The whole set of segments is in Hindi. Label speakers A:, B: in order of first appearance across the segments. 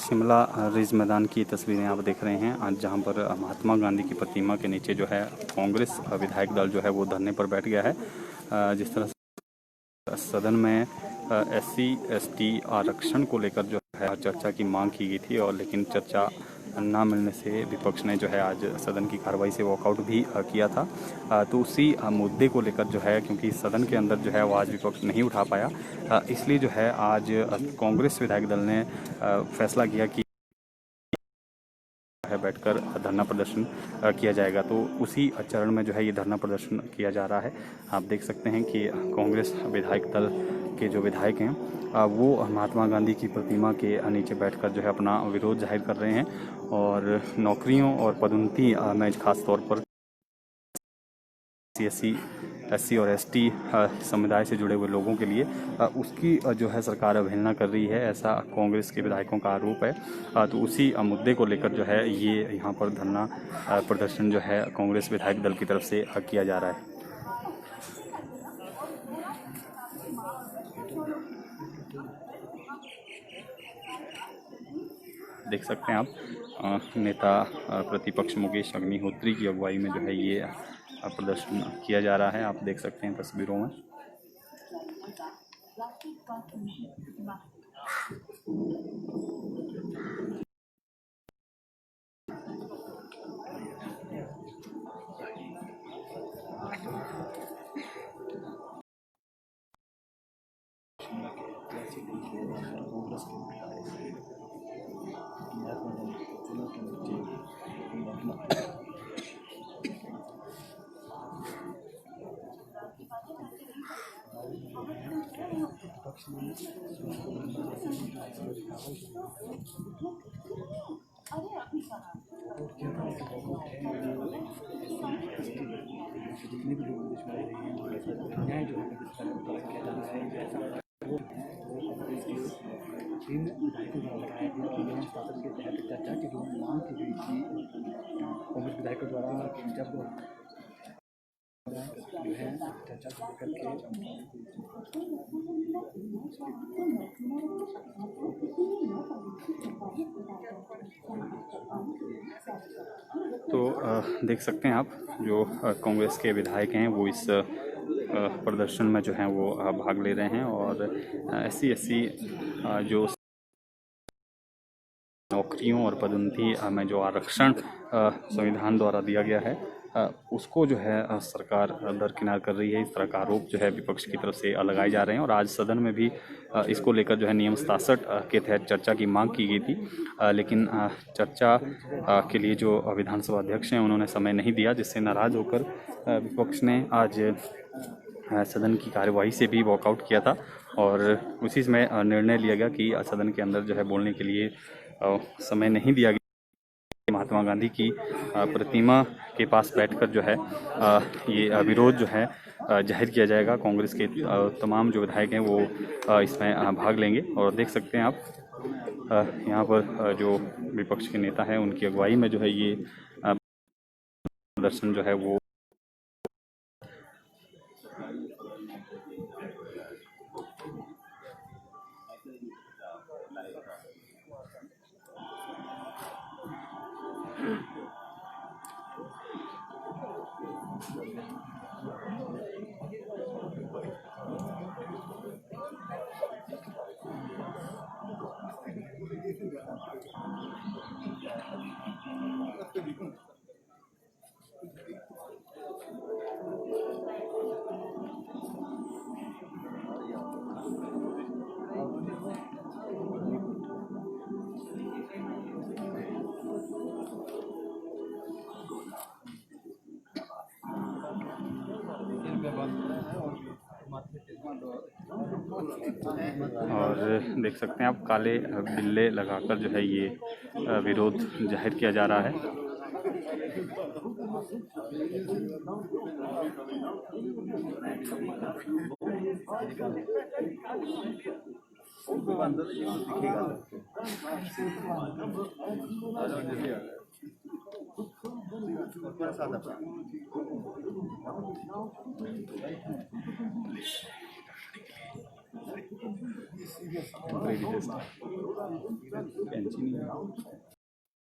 A: शिमला रिज मैदान की तस्वीरें आप देख रहे हैं, जहां पर महात्मा गांधी की प्रतिमा के नीचे जो है कांग्रेस विधायक दल जो है वो धरने पर बैठ गया है। जिस तरह से सदन में SC/ST आरक्षण को लेकर जो है चर्चा की मांग की गई थी, और लेकिन चर्चा ना मिलने से विपक्ष ने जो है आज सदन की कार्रवाई से वॉकआउट भी किया था। तो उसी मुद्दे को लेकर जो है, क्योंकि सदन के अंदर जो है आवाज़ विपक्ष नहीं उठा पाया, इसलिए जो है आज कांग्रेस विधायक दल ने फैसला किया कि है बैठकर धरना प्रदर्शन किया जाएगा। तो उसी चरण में जो है ये धरना प्रदर्शन किया जा रहा है। आप देख सकते हैं कि कांग्रेस विधायक दल के जो विधायक हैं वो महात्मा गांधी की प्रतिमा के नीचे बैठकर जो है अपना विरोध जाहिर कर रहे हैं, और नौकरियों और पदोन्नति में खास तौर पर SC और ST समुदाय से जुड़े हुए लोगों के लिए उसकी जो है सरकार अवहेलना कर रही है, ऐसा कांग्रेस के विधायकों का आरोप है। तो उसी मुद्दे को लेकर जो है ये यहाँ पर धरना प्रदर्शन जो है कांग्रेस विधायक दल की तरफ से किया जा रहा है। देख सकते हैं आप नेता प्रतिपक्ष मुकेश अग्निहोत्री की अगुवाई में जो है ये प्रदर्शन किया जा रहा है। आप देख सकते हैं तस्वीरों में। जितने भी लोग न्याय जो है इन विधायकों द्वारा लगाया गया कि नियम शासन के तहत चर्चा की जो मांग की गई थी कांग्रेस विधायकों द्वारा, जब जो है चर्चा को लेकर तो देख सकते हैं आप जो कांग्रेस के विधायक हैं वो इस प्रदर्शन में जो है वो भाग ले रहे हैं, और SC/ST जो नौकरियों और पदोन्नति में जो आरक्षण संविधान द्वारा दिया गया है उसको जो है सरकार दरकिनार कर रही है। इस तरह का आरोप जो है विपक्ष की तरफ से लगाए जा रहे हैं, और आज सदन में भी इसको लेकर जो है नियम 67 के तहत चर्चा की मांग की गई थी, लेकिन चर्चा के लिए जो विधानसभा अध्यक्ष हैं उन्होंने समय नहीं दिया, जिससे नाराज होकर विपक्ष ने आज सदन की कार्यवाही से भी वॉकआउट किया था, और उसी में निर्णय लिया गया कि सदन के अंदर जो है बोलने के लिए समय नहीं दिया गया। महात्मा गांधी की प्रतिमा के पास बैठकर जो है ये विरोध जो है जाहिर किया जाएगा। कांग्रेस के तमाम जो विधायक हैं वो इसमें भाग लेंगे, और देख सकते हैं आप यहाँ पर जो विपक्ष के नेता हैं उनकी अगुवाई में जो है ये प्रदर्शन जो है वो और देख सकते हैं आप काले बिल्ले लगाकर जो है ये विरोध जाहिर किया जा रहा है। टेम्परेरी टेस्ट कैंची नहीं है।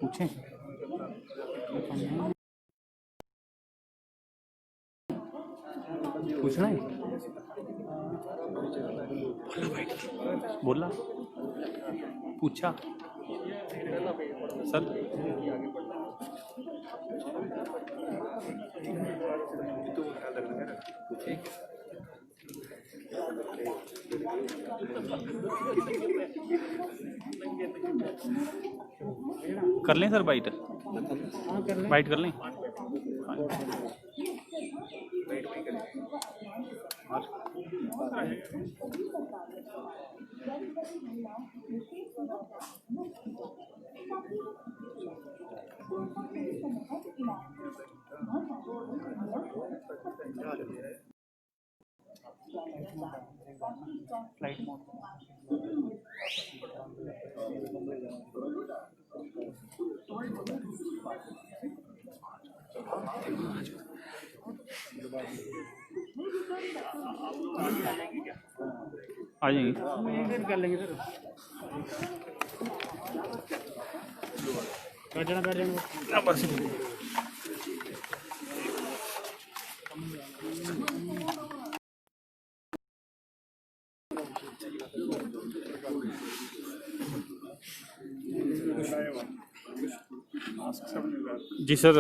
A: पूछें पूछना है बोला पूछा सर कर लें सर बाइट बाइट कर लें आ जाएंगे कर लेंगे सर कर जाना जी सर,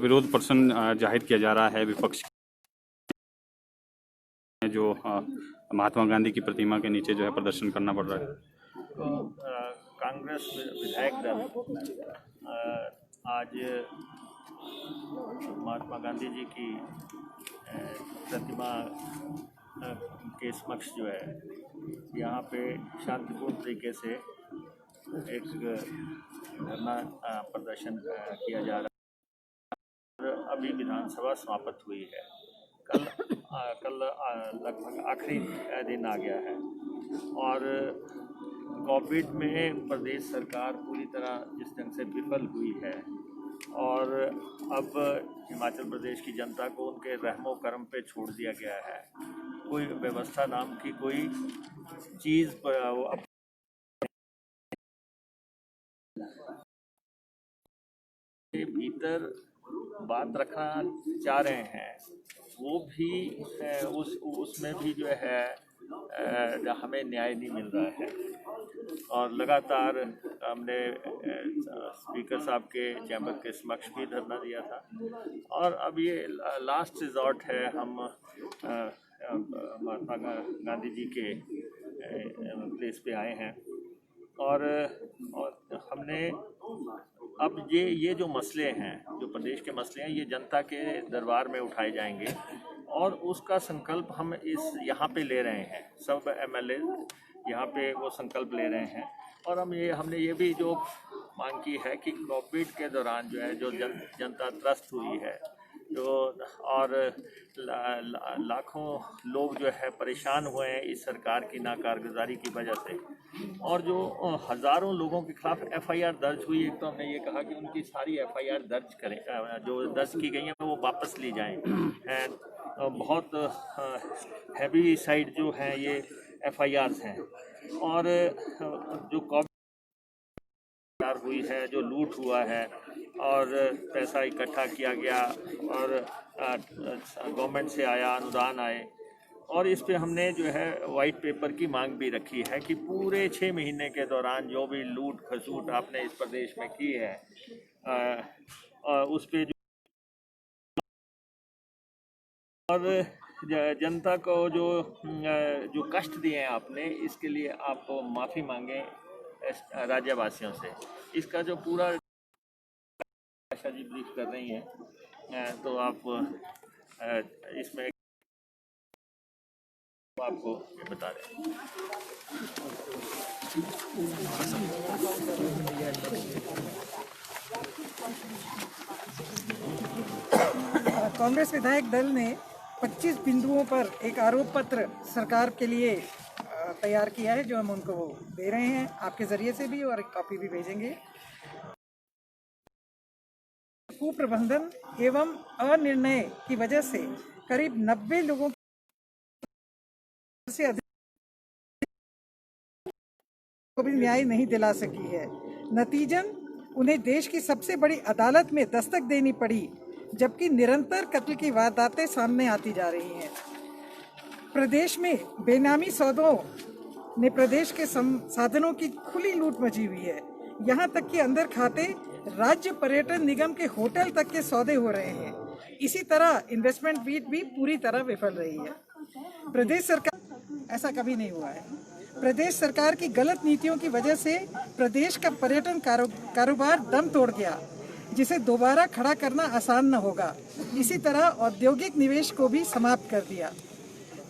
A: विरोध प्रदर्शन जाहिर किया जा रहा है विपक्ष जो महात्मा गांधी की प्रतिमा के नीचे जो है प्रदर्शन करना पड़ रहा है।
B: तो कांग्रेस विधायक दल आज महात्मा गांधी जी की प्रतिमा के समक्ष जो है यहाँ पे शांतिपूर्ण तरीके से एक धरना प्रदर्शन किया जा रहा है। और अभी विधानसभा समाप्त हुई है। कल लगभग आखिरी दिन आ गया है और कोविड में प्रदेश सरकार पूरी तरह जिस ढंग से विफल हुई है और अब हिमाचल प्रदेश की जनता को उनके रहमो करम पे छोड़ दिया गया है। कोई व्यवस्था नाम की कोई चीज़ के भीतर बात रखना चाह रहे हैं, वो भी उसमें भी जो है हमें न्याय नहीं मिल रहा है। और लगातार हमने स्पीकर साहब के चैम्बर के समक्ष भी धरना दिया था और अब ये लास्ट रिजॉर्ट है। हम महात्मा गांधी जी के प्लेस पे आए हैं और हमने अब ये जो मसले हैं, जो प्रदेश के मसले हैं, ये जनता के दरबार में उठाए जाएंगे और उसका संकल्प हम यहाँ पे ले रहे हैं। सब एमएलए यहाँ पे वो संकल्प ले रहे हैं और हमने ये भी जो मांग की है कि कोविड के दौरान जो है जो जनता त्रस्त हुई है जो और लाखों लोग जो है परेशान हुए हैं इस सरकार की नाकारगुजारी की वजह से और जो हज़ारों लोगों के खिलाफ एफआईआर दर्ज हुई। एक तो हमने ये कहा कि उनकी सारी एफआईआर दर्ज करें, जो दर्ज की गई हैं वो वापस ली जाएं। बहुत हैवी साइड जो हैं ये एफआईआर्स हैं और जो कोविड हुई है, जो लूट हुआ है और पैसा इकट्ठा किया गया और गवर्नमेंट से आया, अनुदान आए और इस पे हमने जो है वाइट पेपर की मांग भी रखी है कि पूरे 6 महीने के दौरान जो भी लूट खसूट आपने इस प्रदेश में की है उस पे और जनता को जो कष्ट दिए हैं आपने, इसके लिए आप माफ़ी मांगें राज्यवासियों से। इसका जो पूरा आशा जी ब्रीफ कर रही हैं तो आप इसमें आपको ये बता रहे हैं।
C: कांग्रेस विधायक दल ने 25 बिंदुओं पर एक आरोप पत्र सरकार के लिए तैयार किया है, जो हम उनको दे रहे हैं आपके जरिए से भी और एक कॉपी भी भेजेंगे। कुप्रबंधन एवं अनिर्णय की वजह से करीब 90 लोगों से अधिक को भी न्याय नहीं दिला सकी है। नतीजन उन्हें देश की सबसे बड़ी अदालत में दस्तक देनी पड़ी, जबकि निरंतर कत्ल की वारदातें सामने आती जा रही हैं। प्रदेश में बेनामी सौदों ने प्रदेश के संसाधनों की खुली लूट मची हुई है। यहाँ तक कि अंदर खाते राज्य पर्यटन निगम के होटल तक के सौदे हो रहे हैं। इसी तरह इन्वेस्टमेंट मीट भी पूरी तरह विफल रही है। प्रदेश सरकार ऐसा कभी नहीं हुआ है। प्रदेश सरकार की गलत नीतियों की वजह से प्रदेश का पर्यटन कारोबार दम तोड़ गया, जिसे दोबारा खड़ा करना आसान न होगा। इसी तरह औद्योगिक निवेश को भी समाप्त कर दिया।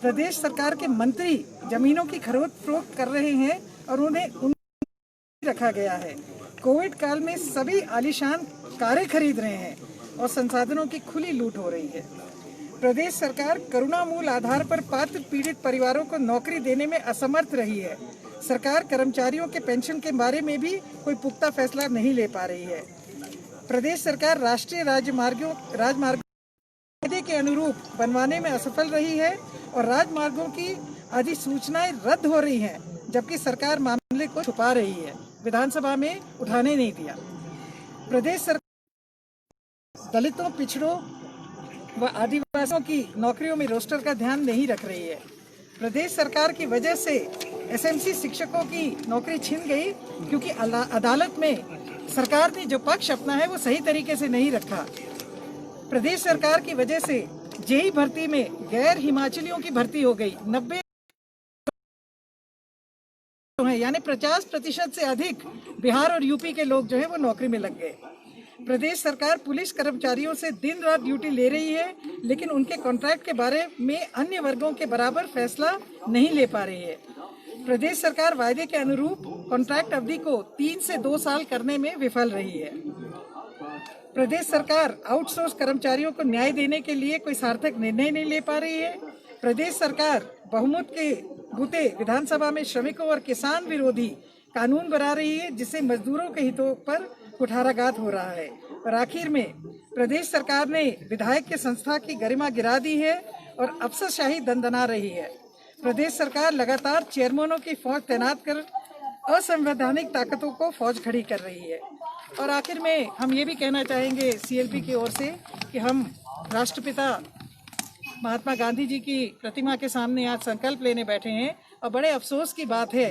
C: प्रदेश सरकार के मंत्री जमीनों की खरीद फरोख्त कर रहे हैं और उन्हें रखा गया है। कोविड काल में सभी आलीशान कारें खरीद रहे हैं और संसाधनों की खुली लूट हो रही है। प्रदेश सरकार करुणामूल आधार पर पात्र पीड़ित परिवारों को नौकरी देने में असमर्थ रही है। सरकार कर्मचारियों के पेंशन के बारे में भी कोई पुख्ता फैसला नहीं ले पा रही है। प्रदेश सरकार राष्ट्रीय राजमार्गों के अनुरूप बनवाने में असफल रही है और राजमार्गों की अधिसूचनाएं रद्द हो रही हैं, जबकि सरकार मामले को छुपा रही है, विधानसभा में उठाने नहीं दिया। प्रदेश सरकार दलितों, पिछड़ों व आदिवासियों की नौकरियों में रोस्टर का ध्यान नहीं रख रही है। प्रदेश सरकार की वजह से एसएमसी शिक्षकों की नौकरी छिन गई, क्योंकि अदालत में सरकार ने जो पक्ष अपना है वो सही तरीके से नहीं रखा। प्रदेश सरकार की वजह से जेई भर्ती में गैर हिमाचलियों की भर्ती हो गई। 90 है, यानी 50% से अधिक बिहार और यूपी के लोग जो है वो नौकरी में लग गए। प्रदेश सरकार पुलिस कर्मचारियों से दिन रात ड्यूटी ले रही है, लेकिन उनके कॉन्ट्रैक्ट के बारे में अन्य वर्गों के बराबर फैसला नहीं ले पा रही है। प्रदेश सरकार वायदे के अनुरूप कॉन्ट्रैक्ट अवधि को 3 से 2 साल करने में विफल रही है। प्रदेश सरकार आउटसोर्स कर्मचारियों को न्याय देने के लिए कोई सार्थक निर्णय नहीं ले पा रही है। प्रदेश सरकार बहुमत के बूते विधानसभा में श्रमिकों और किसान विरोधी कानून बना रही है, जिससे मजदूरों के हितों पर कुठाराघात हो रहा है। और आखिर में प्रदेश सरकार ने विधायक की संस्था की गरिमा गिरा दी है और अफसरशाही दंदना रही है। प्रदेश सरकार लगातार चेयरमैनों की फौज तैनात कर असंवैधानिक ताकतों को फौज खड़ी कर रही है। और आखिर में हम ये भी कहना चाहेंगे सीएलपी की ओर से कि हम राष्ट्रपिता महात्मा गांधी जी की प्रतिमा के सामने आज संकल्प लेने बैठे हैं और बड़े अफसोस की बात है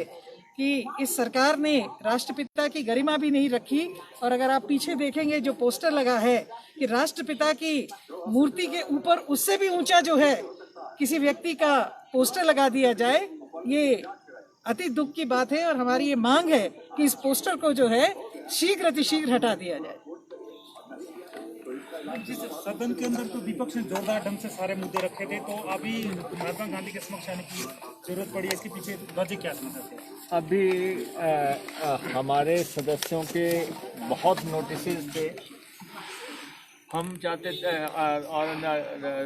C: कि इस सरकार ने राष्ट्रपिता की गरिमा भी नहीं रखी। और अगर आप पीछे देखेंगे जो पोस्टर लगा है कि राष्ट्रपिता की मूर्ति के ऊपर उससे भी ऊंचा जो है किसी व्यक्ति का पोस्टर लगा दिया जाए, ये अति दुख की बात है। और हमारी ये मांग है कि इस पोस्टर को जो है शीघ्र अतिशीघ्र हटा दिया जाए।
D: जिस सदन के अंदर तो विपक्ष ने जोरदार ढंग से सारे मुद्दे रखे थे, तो अभी महात्मा गांधी के समक्ष आने की जरूरत पड़ी है, इसके पीछे वजह क्या समझते हैं?
B: अभी हमारे सदस्यों के बहुत नोटिसेस थे। हम चाहते थे और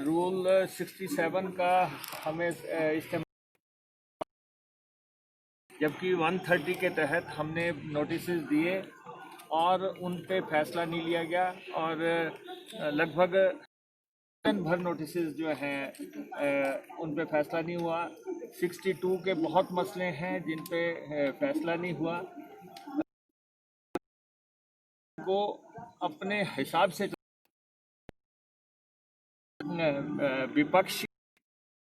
B: रूल 67 का हमें इस्तेमाल, जबकि 130 के तहत हमने नोटिसेस दिए और उन पे फैसला नहीं लिया गया। और लगभग भर नोटिसेस जो हैं उन पे फैसला नहीं हुआ। 62 के बहुत मसले हैं जिन पे फैसला नहीं हुआ। को अपने हिसाब से विपक्ष